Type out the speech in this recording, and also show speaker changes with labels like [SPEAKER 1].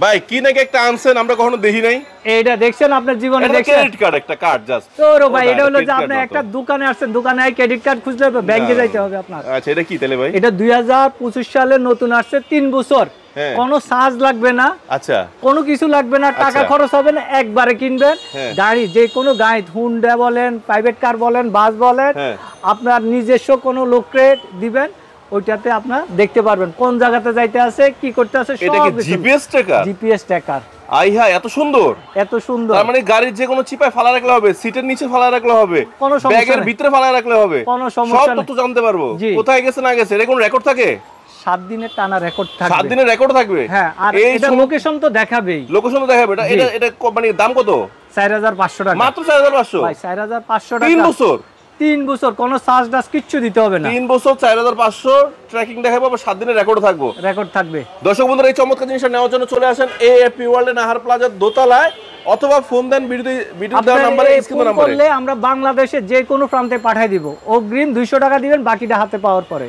[SPEAKER 1] ভাই কি নাকি একটা আনছেন আমরা কখনো দেখি নাই।
[SPEAKER 2] এইটা দেখছেন আপনার জীবনে দেখছেন?
[SPEAKER 1] ক্রেডিট কার্ড, একটা কার্ড জাস্ট।
[SPEAKER 2] তোরো ভাই এটা হলো যে আপনি একটা দোকানে আসছেন, দোকানে আই ক্রেডিট কার্ড খুঁজলে ব্যাংকে যাইতে হবে আপনার।
[SPEAKER 1] আচ্ছা এটা কি তাহলে ভাই?
[SPEAKER 2] এটা 2025 সালে নতুন আসছে, 3 বছর, কোনো চার্জ লাগবে না।
[SPEAKER 1] আচ্ছা
[SPEAKER 2] কোনো কিছু লাগবে না, টাকা খরচ হবে না, একবারে কিনবেন। গাড়ি যে কোনো গাড়ি, হুন্ডা বলেন, প্রাইভেট কার বলেন, বাস বলেন, আপনার নিজস্ব কোনো লোককে দিবেন, ওইটাতে আপনার দেখতে পারবেন কোন জায়গাতে যাইতে আছে, কি করতে আছে সব।
[SPEAKER 1] এটা কি জিপিএস ট্র্যাকার?
[SPEAKER 2] GPS tracker.
[SPEAKER 1] আইহা এত সুন্দর,
[SPEAKER 2] এত সুন্দর।
[SPEAKER 1] তার মানে গাড়ির যে কোনো চিপায় ফালা রাখলে হবে, সিটের নিচে ফালা রাখলে হবে,
[SPEAKER 2] কোনো সমস্যা
[SPEAKER 1] ব্যাগের ভিতরে ফালা রাখলে হবে,
[SPEAKER 2] কোনো সমস্যা
[SPEAKER 1] সব তথ্য জানতে পারবো। কোথায় গেছে না গেছে এর কোনো রেকর্ড থাকে?
[SPEAKER 2] 7 দিনের টানা রেকর্ড থাকবে।
[SPEAKER 1] 7 দিনের রেকর্ড থাকবে?
[SPEAKER 2] হ্যাঁ, আর এটা লোকেশন তো দেখাবেই।
[SPEAKER 1] লোকেশন তো দেখাবে। এটা মানে দাম কত?
[SPEAKER 2] 4500 টাকা।
[SPEAKER 1] মাত্র 4500?
[SPEAKER 2] ভাই 4500 টাকা।
[SPEAKER 1] 3 বছর?
[SPEAKER 2] 3 বছর কোনো চার্জ ডাস কিচ্ছু দিতে হবে না।
[SPEAKER 1] 3 বছর 4500 ট্র্যাকিং দেখাবো, আবার 7 দিনের রেকর্ড থাকবে।
[SPEAKER 2] রেকর্ড থাকবে।
[SPEAKER 1] দর্শক বন্ধুরা এই চমৎকার জিনিসটা নেওয়ার জন্য চলে আসেন এএপি ওয়ার্ল্ড নাহার প্লাজার দোতলায়, অথবা ফোন দেন ভিডিও দেওয়ার নম্বরে, স্ক্রিন নম্বরে।
[SPEAKER 2] করলে আমরা বাংলাদেশে যে কোনো প্রান্তে পাঠিয়ে দিব। অগ্রিম 200 টাকা দিবেন, বাকিটা হাতে পাওয়ার পরে।